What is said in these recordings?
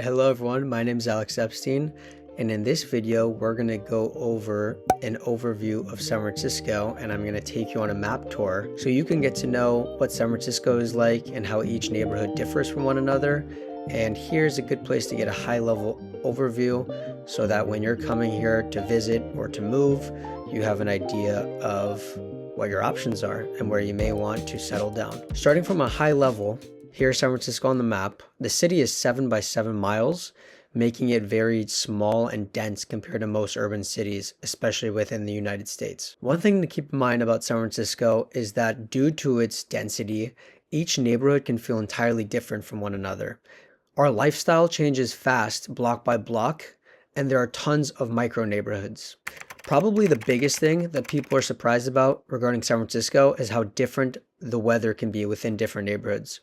Hello everyone, my name is Alex Epstein, and in this video we're going to go over an overview of San Francisco, and I'm going to take you on a map tour so you can get to know what San Francisco is like and how each neighborhood differs from one another. And here's a good place to get a high-level overview so that when you're coming here to visit or to move, you have an idea of what your options are and where you may want to settle down. Starting from a high level, here's San Francisco on the map. The city is 7 by 7 miles, making it very small and dense compared to most urban cities, especially within the United States. One thing to keep in mind about San Francisco is that due to its density, each neighborhood can feel entirely different from one another. Our lifestyle changes fast, block by block, and there are tons of micro neighborhoods. Probably the biggest thing that people are surprised about regarding San Francisco is how different the weather can be within different neighborhoods.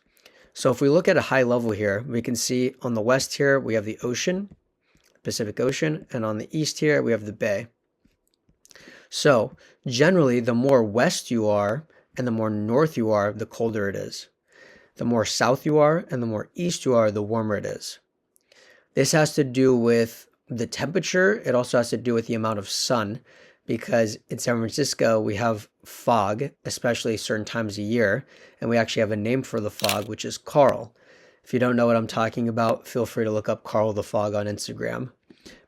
So if we look at a high level here, we can see on the west here, we have the ocean, Pacific Ocean, and on the east here, we have the bay. So generally, the more west you are and the more north you are, the colder it is. The more south you are and the more east you are, the warmer it is. This has to do with the temperature. It also has to do with the amount of sun, because in San Francisco, we have fog, especially certain times a year, and we actually have a name for the fog, which is Carl. If you don't know what I'm talking about, feel free to look up Carl the Fog on Instagram.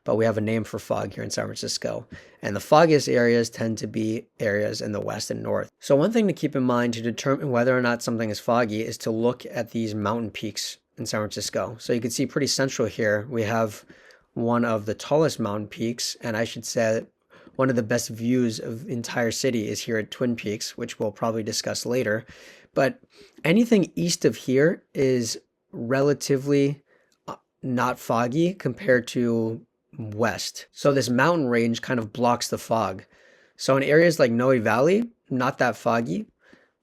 But we have a name for fog here in San Francisco, and the foggiest areas tend to be areas in the west and north. So one thing to keep in mind to determine whether or not something is foggy is to look at these mountain peaks in San Francisco. So you can see pretty central here, we have one of the tallest mountain peaks, and I should say one of the best views of the entire city is here at Twin Peaks, which we'll probably discuss later. But anything east of here is relatively not foggy compared to west. So this mountain range kind of blocks the fog. So in areas like Noe Valley, not that foggy,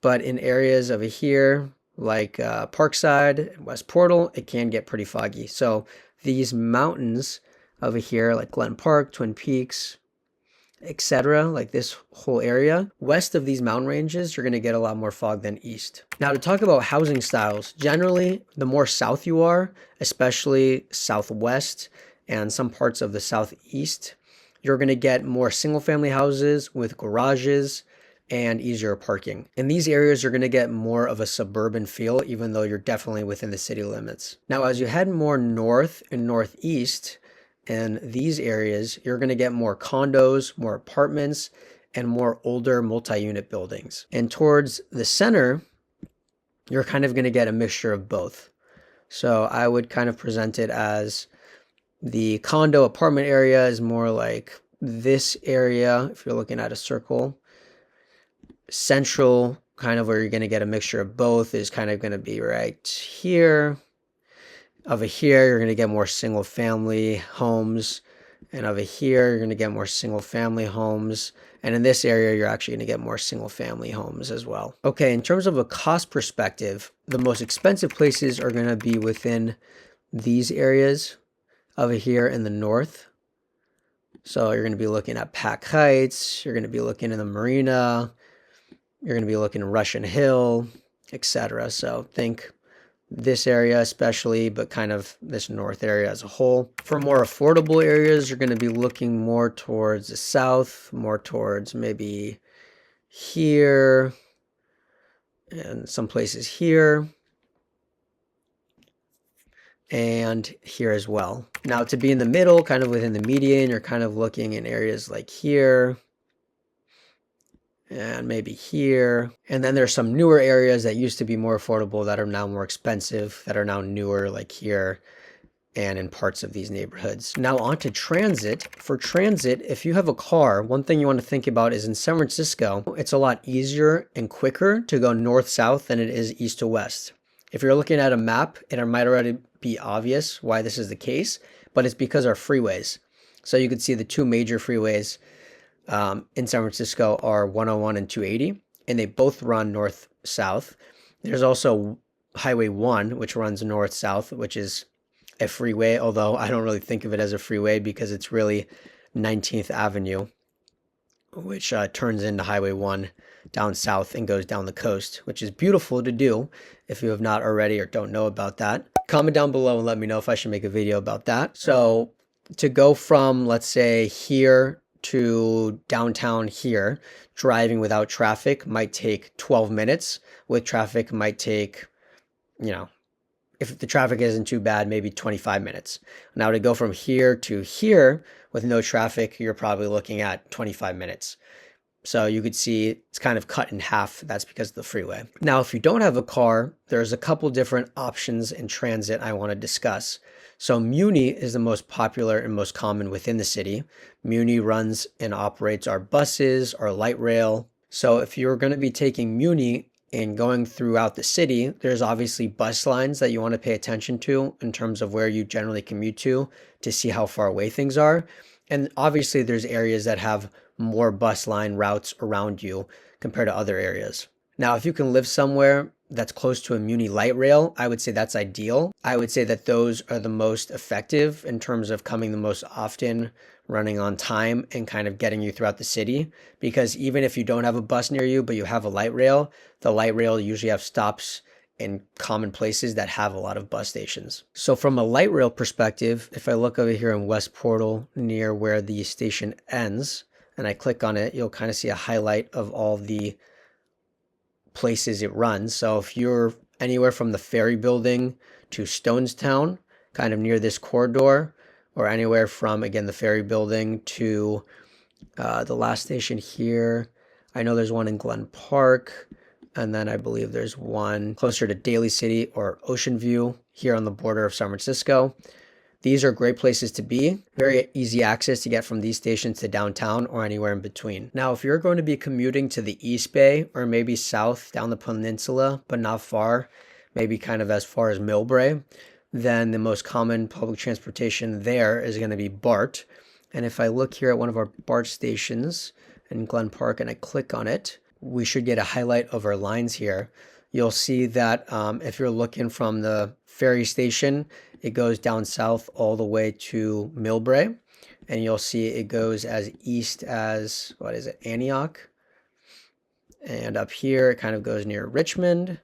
but in areas over here like Parkside and West Portal, it can get pretty foggy. So these mountains over here like Glen Park, Twin Peaks, etc., like this whole area, west of these mountain ranges, you're going to get a lot more fog than east. Now to talk about housing styles, generally the more south you are, especially southwest and some parts of the southeast, you're going to get more single family houses with garages and easier parking. In these areas, you're going to get more of a suburban feel, even though you're definitely within the city limits. Now, as you head more north and northeast, in these areas, you're going to get more condos, more apartments, and more older multi-unit buildings. And towards the center, you're kind of going to get a mixture of both. So I would kind of present it as the condo apartment area is more like this area, if you're looking at a circle. Central, kind of where you're going to get a mixture of both, is kind of going to be right here. Over here, you're going to get more single family homes. And over here, you're going to get more single family homes. And in this area, you're actually going to get more single family homes as well. Okay, in terms of a cost perspective, the most expensive places are going to be within these areas over here in the north. So you're going to be looking at Pac Heights. You're going to be looking in the Marina. You're going to be looking at Russian Hill, etc. So think this area especially, but kind of this north area as a whole. For more affordable areas, you're going to be looking more towards the south, more towards maybe here and some places here and here as well. Now to be in the middle, kind of within the median, you're kind of looking in areas like here and maybe here. And then there's some newer areas that used to be more affordable that are now more expensive, that are now newer, like here and in parts of these neighborhoods. Now on to transit. For transit, if you have a car, one thing you want to think about is in San Francisco, it's a lot easier and quicker to go north-south than it is east to west. If you're looking at a map, it might already be obvious why this is the case, but it's because our freeways. So you can see the two major freeways in San Francisco are 101 and 280, and they both run north-south. There's also Highway 1, which runs north-south, which is a freeway, although I don't really think of it as a freeway because it's really 19th Avenue, which turns into Highway 1 down south and goes down the coast, which is beautiful to do if you have not already or don't know about that. Comment down below and let me know if I should make a video about that. So to go from, let's say, here to downtown here, driving without traffic might take 12 minutes. With traffic might take, you know, if the traffic isn't too bad, maybe 25 minutes. Now to go from here to here with no traffic, you're probably looking at 25 minutes. So you could see it's kind of cut in half. That's because of the freeway. Now, if you don't have a car, there's a couple different options in transit I want to discuss. So Muni is the most popular and most common within the city. Muni runs and operates our buses, our light rail. So if you're going to be taking Muni and going throughout the city, there's obviously bus lines that you want to pay attention to in terms of where you generally commute to see how far away things are. And obviously there's areas that have more bus line routes around you compared to other areas. Now, if you can live somewhere that's close to a Muni light rail, I would say that's ideal. I would say that those are the most effective in terms of coming the most often, running on time, and kind of getting you throughout the city. Because even if you don't have a bus near you, but you have a light rail, the light rail usually have stops in common places that have a lot of bus stations. So from a light rail perspective, if I look over here in West Portal near where the station ends, and I click on it, you'll kind of see a highlight of all the places it runs. So if you're anywhere from the ferry building to Stonestown, kind of near this corridor, or anywhere from, again, the ferry building to the last station here. I know there's one in Glen Park, and then I believe there's one closer to Daly City or Ocean View here on the border of San Francisco. These are great places to be. Very easy access to get from these stations to downtown or anywhere in between. Now, if you're going to be commuting to the East Bay or maybe south down the peninsula, but not far, maybe kind of as far as Millbrae, then the most common public transportation there is going to be BART. And if I look here at one of our BART stations in Glen Park and I click on it, we should get a highlight of our lines here. You'll see that if you're looking from the ferry station, it goes down south all the way to Millbrae, and you'll see it goes as east as, what is it, Antioch, and up here it kind of goes near Richmond,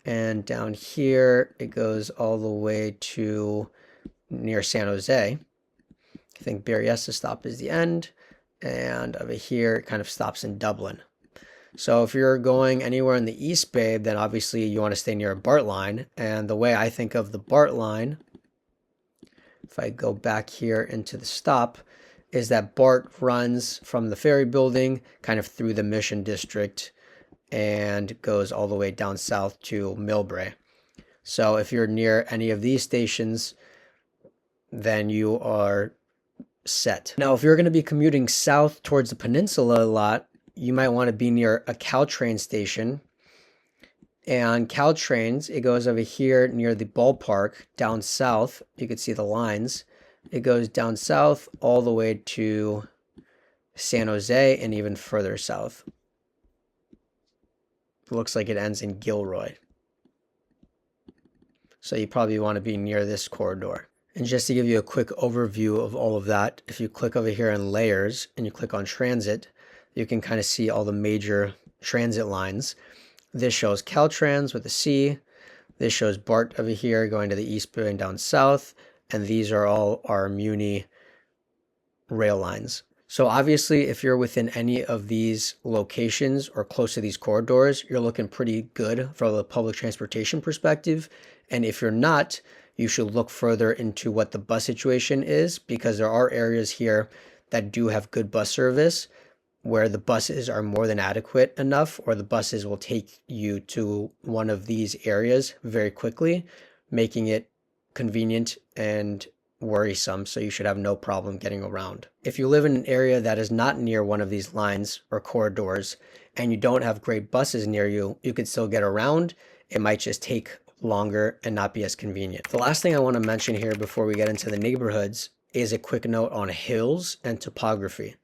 and down here it goes all the way to near San Jose. I think Berryessa stop is the end, and over here it kind of stops in Dublin. So if you're going anywhere in the East Bay, then obviously you want to stay near a BART line. And the way I think of the BART line, if I go back here into the stop, is that BART runs from the ferry building kind of through the Mission District and goes all the way down south to Millbrae. So if you're near any of these stations, then you are set. Now, if you're going to be commuting south towards the peninsula a lot, you might want to be near a Caltrain station. And Caltrains, it goes over here near the ballpark down south. You can see the lines. It goes down south all the way to San Jose and even further south. It looks like it ends in Gilroy. So you probably want to be near this corridor. And just to give you a quick overview of all of that, if you click over here in layers and you click on transit, you can kind of see all the major transit lines. This shows Caltrans with a C. This shows BART over here going to the East Bay and down south. And these are all our Muni rail lines. So obviously, if you're within any of these locations or close to these corridors, you're looking pretty good from a public transportation perspective. And if you're not, you should look further into what the bus situation is, because there are areas here that do have good bus service, where the buses are more than adequate enough, or the buses will take you to one of these areas very quickly, making it convenient and worrisome, so you should have no problem getting around. If you live in an area that is not near one of these lines or corridors, and you don't have great buses near you, you could still get around. It might just take longer and not be as convenient. The last thing I want to mention here before we get into the neighborhoods is a quick note on hills and topography.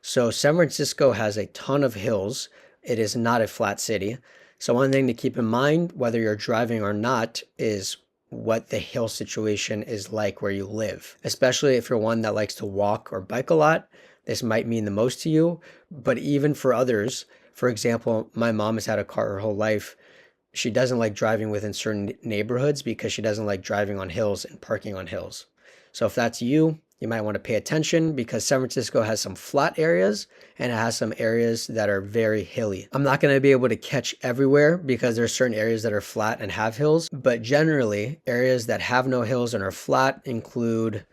So San Francisco has a ton of hills. It is not a flat city. So one thing to keep in mind, whether you're driving or not, is what the hill situation is like where you live. Especially if you're one that likes to walk or bike a lot, this might mean the most to you. But even for others, for example, my mom has had a car her whole life. she doesn't like driving within certain neighborhoods because she doesn't like driving on hills and parking on hills. So if that's you, you might want to pay attention because San Francisco has some flat areas and it has some areas that are very hilly. I'm not going to be able to catch everywhere because there's certain areas that are flat and have hills, but generally areas that have no hills and are flat include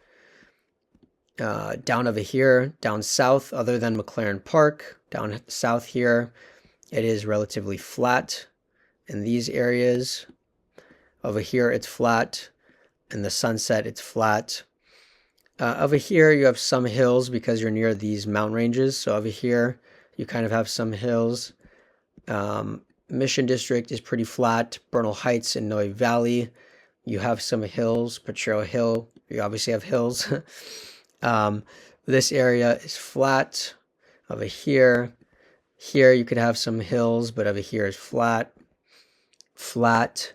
down over here, down south, other than McLaren Park, down south here, it is relatively flat. In these areas, over here it's flat. In the Sunset, it's flat. Over here, you have some hills because you're near these mountain ranges. So over here, you kind of have some hills. Mission District is pretty flat. Bernal Heights and Noe Valley, you have some hills. Potrero Hill, you obviously have hills. This area is flat. Over here, you could have some hills, but over here is flat. Flat,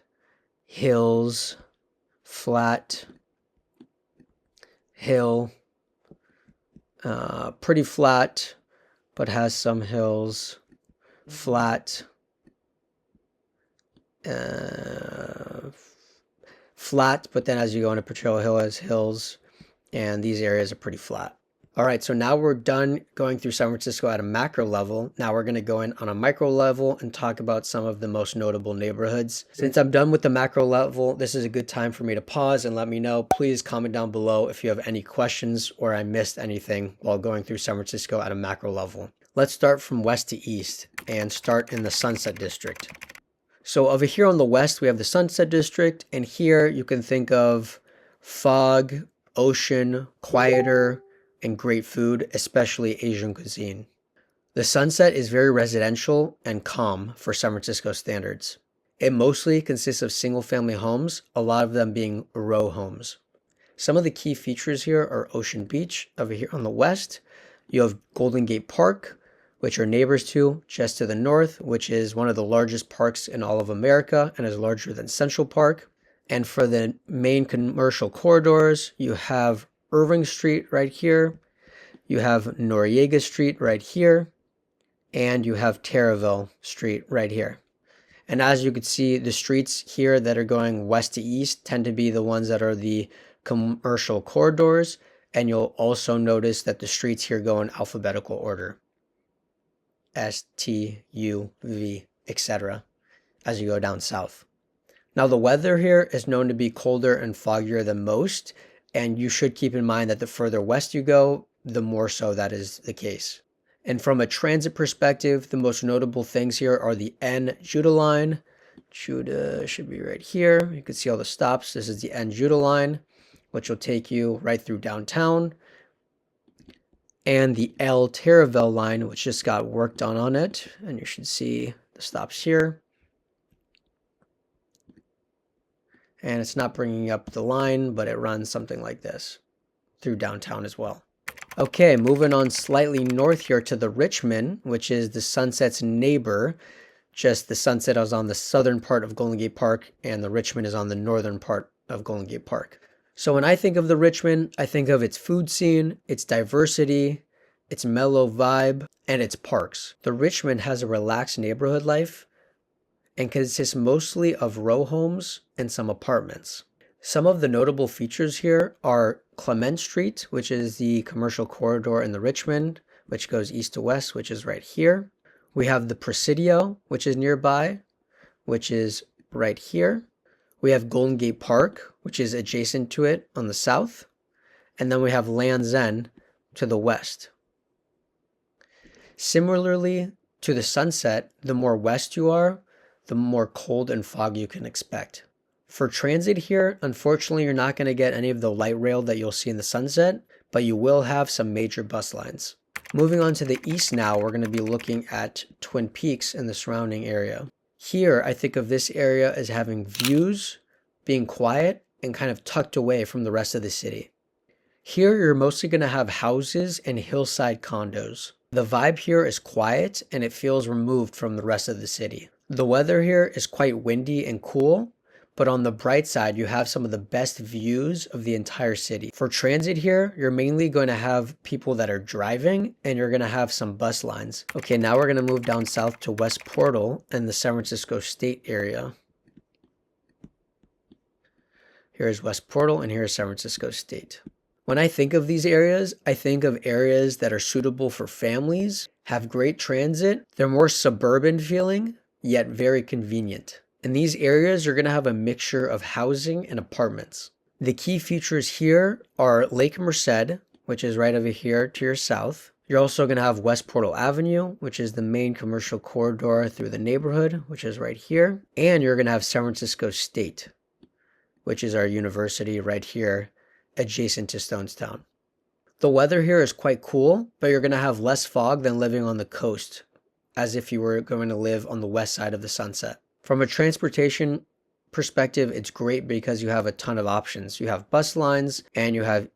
hills, flat, hill, pretty flat, but has some hills, flat, flat, but then as you go into Potrero Hill, it has hills, and these areas are pretty flat. All right, so now we're done going through San Francisco at a macro level. Now we're going to go in on a micro level and talk about some of the most notable neighborhoods. Since I'm done with the macro level, this is a good time for me to pause and let me know. Please comment down below if you have any questions or I missed anything while going through San Francisco at a macro level. Let's start from west to east and start in the Sunset District. So over here on the west, we have the Sunset District, and here you can think of fog, ocean, quieter, and great food, especially Asian cuisine. The Sunset is very residential and calm for San Francisco standards. It mostly consists of single-family homes, a lot of them being row homes. Some of the key features here are Ocean Beach. Over here on the west, you have Golden Gate Park, which are neighbors to just to the north, which is one of the largest parks in all of America and is larger than Central Park. And for the main commercial corridors, you have Irving Street right here, you have Noriega Street right here, and you have Terraville Street right here. And as you can see, the streets here that are going west to east tend to be the ones that are the commercial corridors, and you'll also notice that the streets here go in alphabetical order. S, T, U, V, etc. as you go down south. Now the weather here is known to be colder and foggier than most, and you should keep in mind that the further west you go, the more so that is the case. And from a transit perspective, the most notable things here are the N-Judah line. Judah should be right here. You can see all the stops. This is the N-Judah line, which will take you right through downtown. And the L Terraville line, which just got worked on it. And you should see the stops here. And it's not bringing up the line, but it runs something like this through downtown as well. Okay, moving on slightly north here to the Richmond, which is the Sunset's neighbor. Just the Sunset is on the southern part of Golden Gate Park, and the Richmond is on the northern part of Golden Gate Park. So when I think of the Richmond, I think of its food scene, its diversity, its mellow vibe, and its parks. The Richmond has a relaxed neighborhood life and consists mostly of row homes and some apartments. Some of the notable features here are Clement Street, which is the commercial corridor in the Richmond, which goes east to west, which is right here. We have the Presidio, which is nearby, which is right here. We have Golden Gate Park, which is adjacent to it on the south. And then we have Land's End to the west. Similarly to the Sunset, the more west you are, the more cold and fog you can expect. For transit here, unfortunately, you're not going to get any of the light rail that you'll see in the Sunset, but you will have some major bus lines. Moving on to the east now, we're going to be looking at Twin Peaks and the surrounding area. Here, I think of this area as having views, being quiet, and kind of tucked away from the rest of the city. Here, you're mostly going to have houses and hillside condos. The vibe here is quiet, and it feels removed from the rest of the city. The weather here is quite windy and cool, but on the bright side, you have some of the best views of the entire city. For transit here, you're mainly going to have people that are driving, and you're going to have some bus lines. Okay, now we're going to move down south to West Portal in the San Francisco State area. Here's West Portal, and here's San Francisco State. When I think of these areas, I think of areas that are suitable for families, have great transit, they're more suburban feeling, yet very convenient. In these areas, you're going to have a mixture of housing and apartments. The key features here are Lake Merced, which is right over here to your south. You're also going to have West Portal Avenue, which is the main commercial corridor through the neighborhood, which is right here. And you're going to have San Francisco State, which is our university right here, adjacent to Stonestown. The weather here is quite cool, but you're going to have less fog than living on the coast, as if you were going to live on the west side of the Sunset. From a transportation perspective, it's great because you have a ton of options. You have bus lines and you have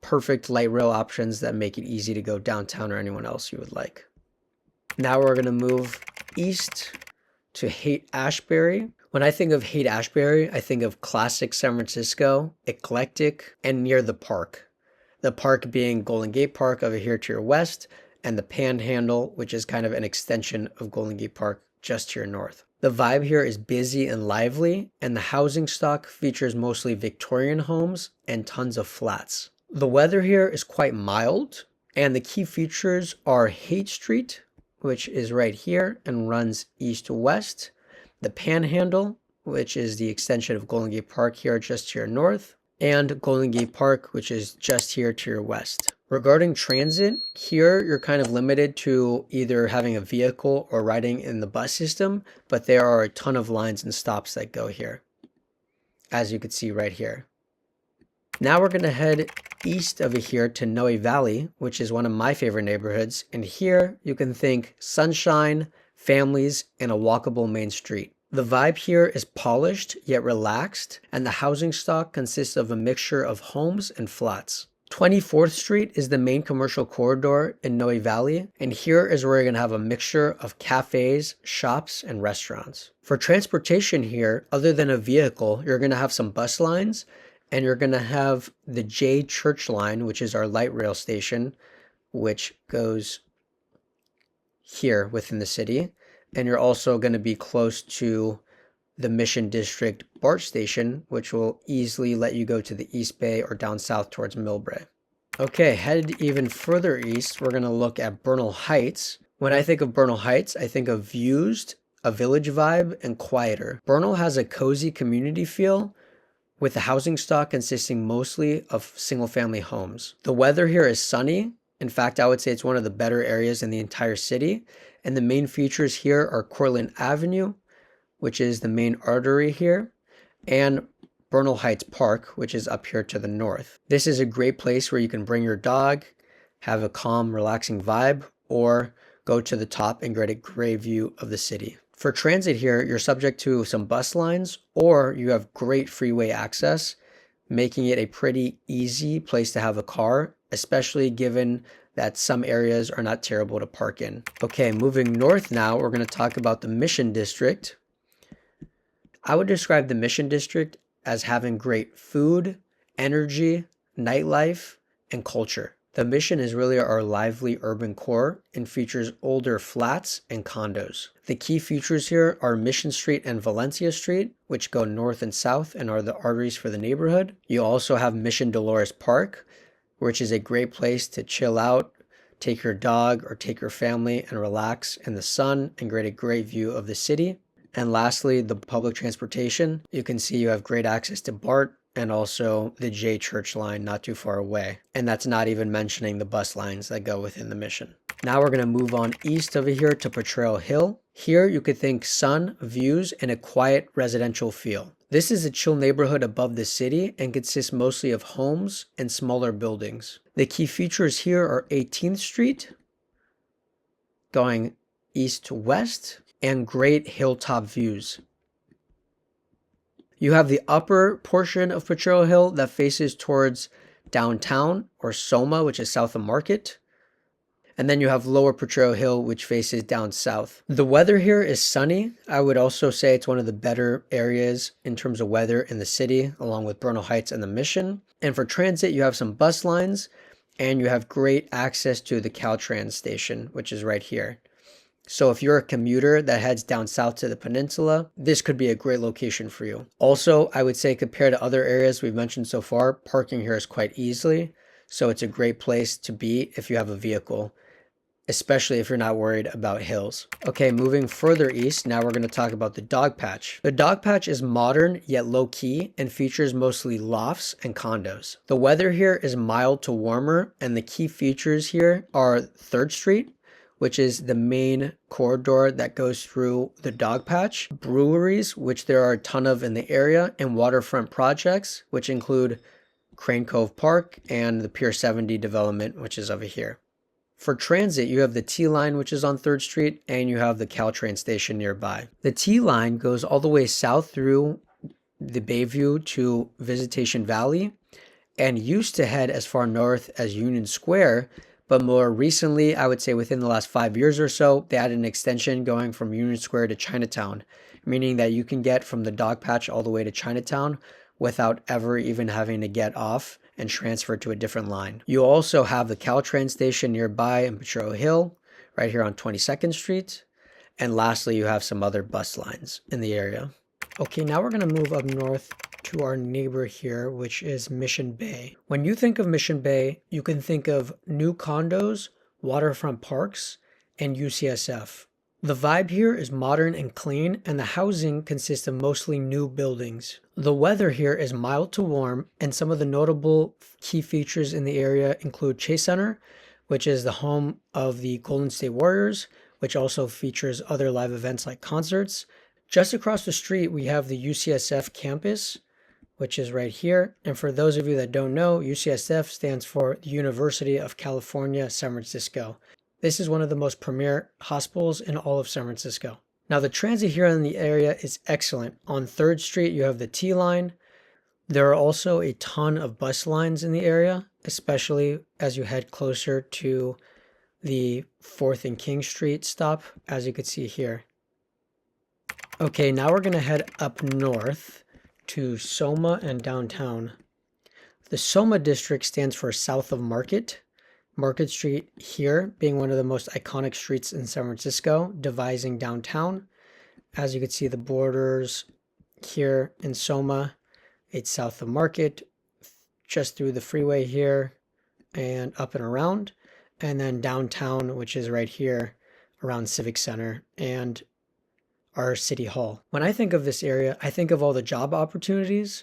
perfect light rail options that make it easy to go downtown or anyone else you would like. Now we're going to move east to Haight-Ashbury. When I think of Haight-Ashbury, I think of classic San Francisco, eclectic, and near the park. The park being Golden Gate Park over here to your west, and the Panhandle, which is kind of an extension of Golden Gate Park just to your north. The vibe here is busy and lively, and the housing stock features mostly Victorian homes and tons of flats. The weather here is quite mild, and the key features are Haight Street, which is right here and runs east to west, the Panhandle, which is the extension of Golden Gate Park here just to your north, and Golden Gate Park, which is just here to your west. Regarding transit, here you're kind of limited to either having a vehicle or riding in the bus system, but there are a ton of lines and stops that go here, as you can see right here. Now we're going to head east over here to Noe Valley, which is one of my favorite neighborhoods, and here you can think sunshine, families, and a walkable main street. The vibe here is polished yet relaxed, and the housing stock consists of a mixture of homes and flats. 24th Street is the main commercial corridor in Noe Valley, and here is where you're going to have a mixture of cafes, shops, and restaurants. For transportation here, other than a vehicle, you're going to have some bus lines, and you're going to have the J Church line, which is our light rail station, which goes here within the city. And you're also going to be close to the Mission District BART station, which will easily let you go to the East Bay or down south towards Millbrae. Okay, headed even further east, we're going to look at Bernal Heights. When I think of Bernal Heights, I think of views, a village vibe, and quieter. Bernal has a cozy community feel, with the housing stock consisting mostly of single-family homes. The weather here is sunny. In fact, I would say it's one of the better areas in the entire city. And the main features here are Cortlandt Avenue, which is the main artery here, and Bernal Heights Park, which is up here to the north. This is a great place where you can bring your dog, have a calm, relaxing vibe, or go to the top and get a great view of the city. For transit here, you're subject to some bus lines, or you have great freeway access, making it a pretty easy place to have a car, especially given that some areas are not terrible to park in. Okay, moving north now, we're going to talk about the Mission District. I would describe the Mission District as having great food, energy, nightlife, and culture. The Mission is really our lively urban core and features older flats and condos. The key features here are Mission Street and Valencia Street, which go north and south and are the arteries for the neighborhood. You also have Mission Dolores Park, which is a great place to chill out, take your dog or take your family and relax in the sun and get a great view of the city. And lastly, the public transportation. You can see you have great access to BART and also the J Church line not too far away. And that's not even mentioning the bus lines that go within the Mission. Now we're going to move on east over here to Potrero Hill. Here you could think sun, views, and a quiet residential feel. This is a chill neighborhood above the city and consists mostly of homes and smaller buildings. The key features here are 18th Street, going east to west, and great hilltop views. You have the upper portion of Potrero Hill that faces towards downtown or SoMa, which is south of Market. And then you have Lower Potrero Hill, which faces down south. The weather here is sunny. I would also say it's one of the better areas in terms of weather in the city, along with Bernal Heights and the Mission. And for transit, you have some bus lines, and you have great access to the Caltrans station, which is right here. So if you're a commuter that heads down south to the peninsula, this could be a great location for you. Also, I would say compared to other areas we've mentioned so far, parking here is quite easily. So it's a great place to be if you have a vehicle, especially if you're not worried about hills. Okay, moving further east, now we're going to talk about the Dogpatch. The Dogpatch is modern yet low-key and features mostly lofts and condos. The weather here is mild to warmer, and the key features here are 3rd Street, which is the main corridor that goes through the Dogpatch, breweries, which there are a ton of in the area, and waterfront projects, which include Crane Cove Park and the Pier 70 development, which is over here. For transit, you have the T-Line, which is on 3rd Street, and you have the Caltrain station nearby. The T-Line goes all the way south through the Bayview to Visitation Valley, and used to head as far north as Union Square, but more recently, I would say within the last 5 years or so, they added an extension going from Union Square to Chinatown, meaning that you can get from the Dogpatch all the way to Chinatown without ever even having to get off and transfer to a different line. You also have the Caltrain station nearby in Potrero Hill, right here on 22nd Street. And lastly, you have some other bus lines in the area. Okay, now we're going to move up north to our neighbor here, which is Mission Bay. When you think of Mission Bay, you can think of new condos, waterfront parks, and UCSF. The vibe here is modern and clean, and the housing consists of mostly new buildings. The weather here is mild to warm, and some of the notable key features in the area include Chase Center, which is the home of the Golden State Warriors, which also features other live events like concerts. Just across the street, we have the UCSF campus, which is right here. And for those of you that don't know, UCSF stands for the University of California, San Francisco. This is one of the most premier hospitals in all of San Francisco. Now, the transit here in the area is excellent. On 3rd Street, you have the T-Line. There are also a ton of bus lines in the area, especially as you head closer to the 4th and King Street stop, as you can see here. Okay, now we're going to head up north to SoMa and downtown. The SoMa district stands for South of Market. Market Street here being one of the most iconic streets in San Francisco, dividing downtown. As you can see, the borders here in SoMa, it's south of Market, just through the freeway here and up and around. And then downtown, which is right here around Civic Center and our City Hall. When I think of this area, I think of all the job opportunities,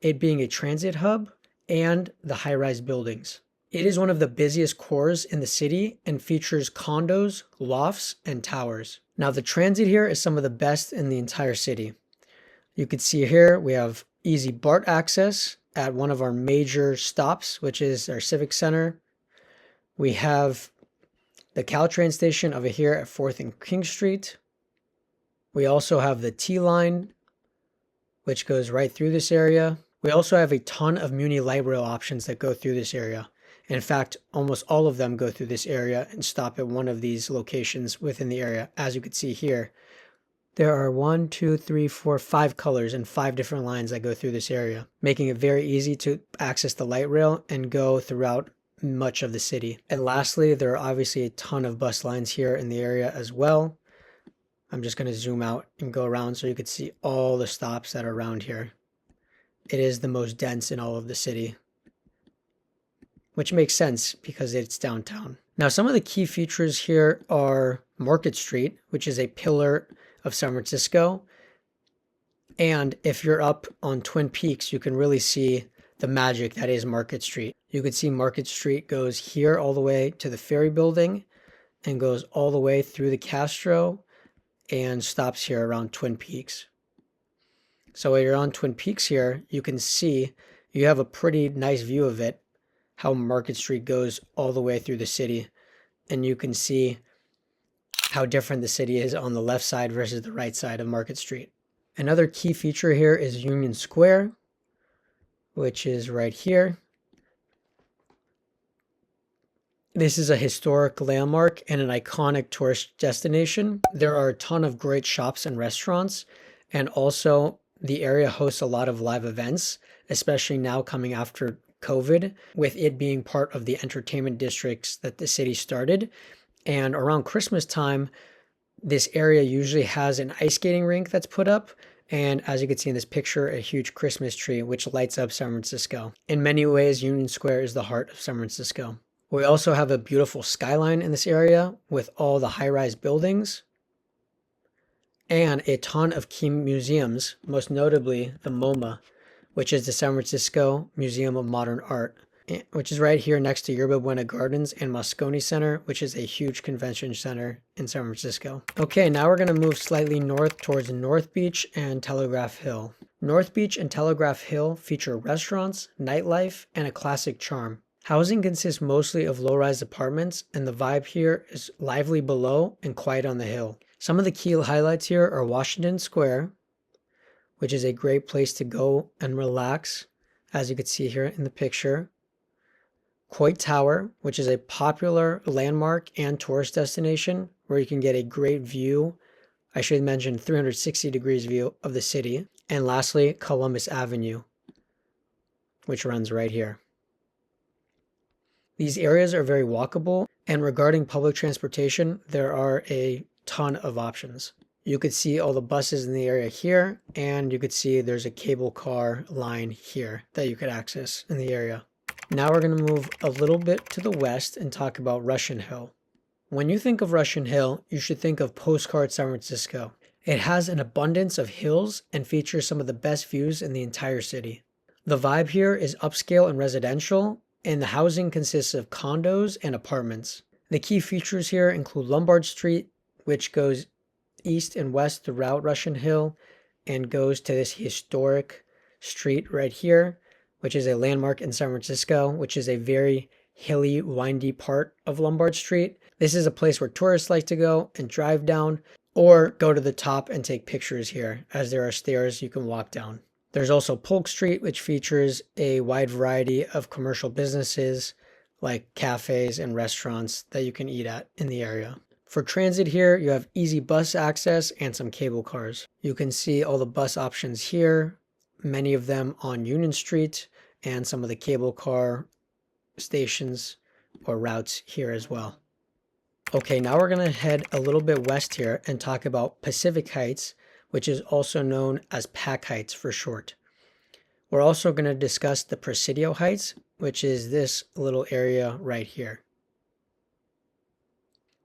it being a transit hub, and the high-rise buildings. It is one of the busiest cores in the city and features condos, lofts, and towers. Now, the transit here is some of the best in the entire city. You can see here we have easy BART access at one of our major stops, which is our Civic Center. We have the Caltrain station over here at 4th and King Street. We also have the T-Line, which goes right through this area. We also have a ton of Muni light rail options that go through this area. In fact, almost all of them go through this area and stop at one of these locations within the area. As you can see here, there are 1, 2, 3, 4, 5 colors and 5 different lines that go through this area, making it very easy to access the light rail and go throughout much of the city. And lastly, there are obviously a ton of bus lines here in the area as well. I'm just going to zoom out and go around so you can see all the stops that are around here. It is the most dense in all of the city, which makes sense because it's downtown. Now, some of the key features here are Market Street, which is a pillar of San Francisco. And if you're up on Twin Peaks, you can really see the magic that is Market Street. You can see Market Street goes here all the way to the Ferry Building and goes all the way through the Castro and stops here around Twin Peaks. So when you're on Twin Peaks here, you can see you have a pretty nice view of it, how Market Street goes all the way through the city. And you can see how different the city is on the left side versus the right side of Market Street. Another key feature here is Union Square, which is right here. This is a historic landmark and an iconic tourist destination. There are a ton of great shops and restaurants, and also the area hosts a lot of live events, especially now coming after COVID, with it being part of the entertainment districts that the city started. And around Christmas time, this area usually has an ice skating rink that's put up, and as you can see in this picture, a huge Christmas tree which lights up San Francisco. In many ways, Union Square is the heart of San Francisco. We also have a beautiful skyline in this area with all the high-rise buildings and a ton of key museums, most notably the MoMA, which is the San Francisco Museum of Modern Art, which is right here next to Yerba Buena Gardens and Moscone Center, which is a huge convention center in San Francisco. Okay, now we're going to move slightly north towards North Beach and Telegraph Hill. North Beach and Telegraph Hill feature restaurants, nightlife, and a classic charm. Housing consists mostly of low-rise apartments, and the vibe here is lively below and quiet on the hill. Some of the key highlights here are Washington Square, which is a great place to go and relax, as you can see here in the picture. Coit Tower, which is a popular landmark and tourist destination where you can get a great view, I should mention 360 degrees view of the city. And lastly, Columbus Avenue, which runs right here. These areas are very walkable, and regarding public transportation, there are a ton of options. You could see all the buses in the area here, and you could see there's a cable car line here that you could access in the area. Now we're going to move a little bit to the west and talk about Russian Hill. When you think of Russian Hill, you should think of postcard San Francisco. It has an abundance of hills and features some of the best views in the entire city. The vibe here is upscale and residential, and the housing consists of condos and apartments. The key features here include Lombard Street, which goes east and west throughout Russian Hill and goes to this historic street right here, which is a landmark in San Francisco, which is a very hilly, windy part of Lombard Street. This is a place where tourists like to go and drive down or go to the top and take pictures here, as there are stairs you can walk down. There's also Polk Street, which features a wide variety of commercial businesses like cafes and restaurants that you can eat at in the area. For transit here, you have easy bus access and some cable cars. You can see all the bus options here, many of them on Union Street, and some of the cable car stations or routes here as well. Okay, now we're going to head a little bit west here and talk about Pacific Heights, which is also known as Pac Heights for short. We're also going to discuss the Presidio Heights, which is this little area right here.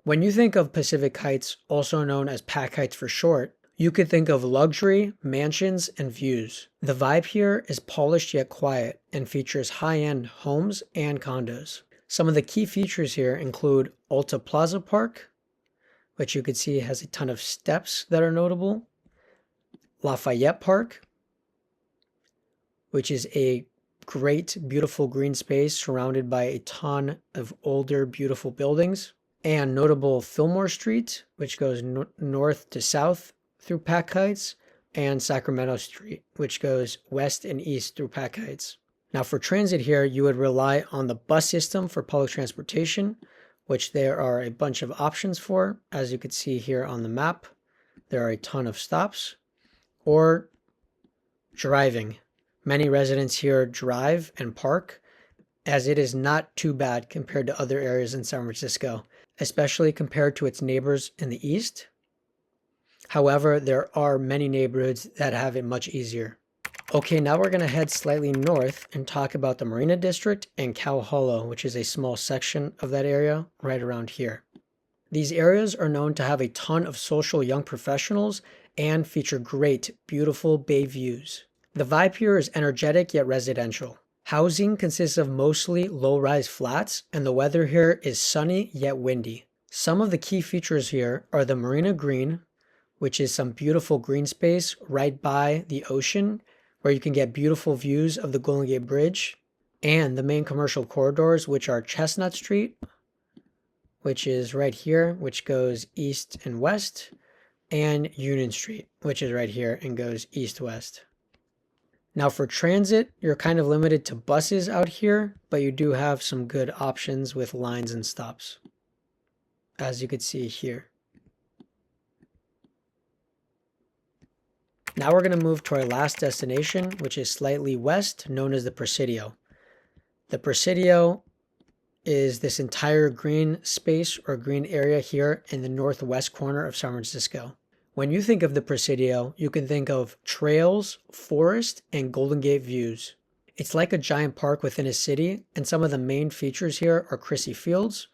When you think of Pacific Heights, also known as Pac Heights for short, you could think of luxury, mansions, and views. The vibe here is polished yet quiet and features high-end homes and condos. Some of the key features here include Alta Plaza Park, which you could see has a ton of steps that are notable. Lafayette Park, which is a great, beautiful green space surrounded by a ton of older, beautiful buildings. And notable Fillmore Street, which goes north to south through Pac Heights, and Sacramento Street, which goes west and east through Pac Heights. Now for transit here, you would rely on the bus system for public transportation, which there are a bunch of options for. As you can see here on the map, there are a ton of stops. Or driving. Many residents here drive and park, as it is not too bad compared to other areas in San Francisco, especially compared to its neighbors in the east. However, there are many neighborhoods that have it much easier. Okay, now we're going to head slightly north and talk about the Marina District and Cow Hollow, which is a small section of that area right around here. These areas are known to have a ton of social young professionals and feature great, beautiful bay views. The vibe here is energetic yet residential. Housing consists of mostly low-rise flats, and the weather here is sunny yet windy. Some of the key features here are the Marina Green, which is some beautiful green space right by the ocean, where you can get beautiful views of the Golden Gate Bridge, and the main commercial corridors, which are Chestnut Street, which is right here, which goes east and west, and Union Street, which is right here and goes east-west. Now for transit, you're kind of limited to buses out here, but you do have some good options with lines and stops, as you can see here. Now we're going to move to our last destination, which is slightly west, known as the Presidio. The Presidio is this entire green space or green area here in the northwest corner of San Francisco. When you think of the Presidio, you can think of trails, forest, and Golden Gate views. It's like a giant park within a city, and some of the main features here are Crissy Fields,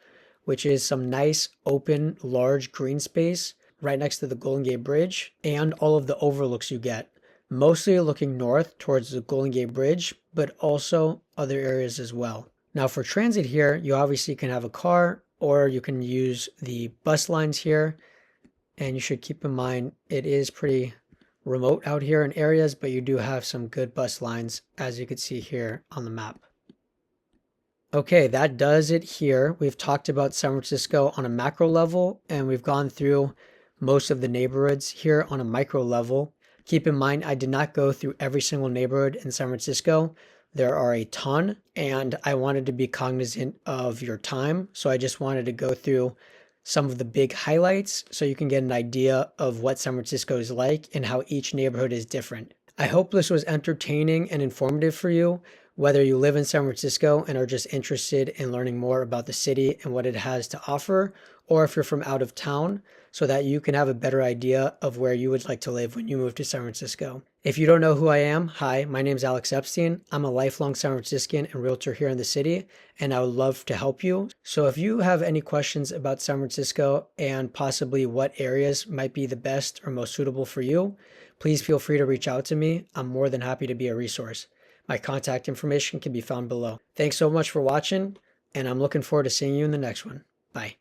which is some nice, open, large green space right next to the Golden Gate Bridge, and all of the overlooks you get, mostly looking north towards the Golden Gate Bridge, but also other areas as well. Now for transit here, you obviously can have a car, or you can use the bus lines here, and you should keep in mind it is pretty remote out here in areas, but you do have some good bus lines, as you can see here on the map. Okay, that does it here. We've talked about San Francisco on a macro level, and we've gone through most of the neighborhoods here on a micro level. Keep in mind, I did not go through every single neighborhood in San Francisco. There are a ton, and I wanted to be cognizant of your time. So I just wanted to go through some of the big highlights so you can get an idea of what San Francisco is like and how each neighborhood is different. I hope this was entertaining and informative for you, whether you live in San Francisco and are just interested in learning more about the city and what it has to offer, or if you're from out of town, so that you can have a better idea of where you would like to live when you move to San Francisco. If you don't know who I am, hi, my name is Alex Epstein. I'm a lifelong San Franciscan and realtor here in the city, and I would love to help you. So if you have any questions about San Francisco and possibly what areas might be the best or most suitable for you, please feel free to reach out to me. I'm more than happy to be a resource. My contact information can be found below. Thanks so much for watching, and I'm looking forward to seeing you in the next one. Bye.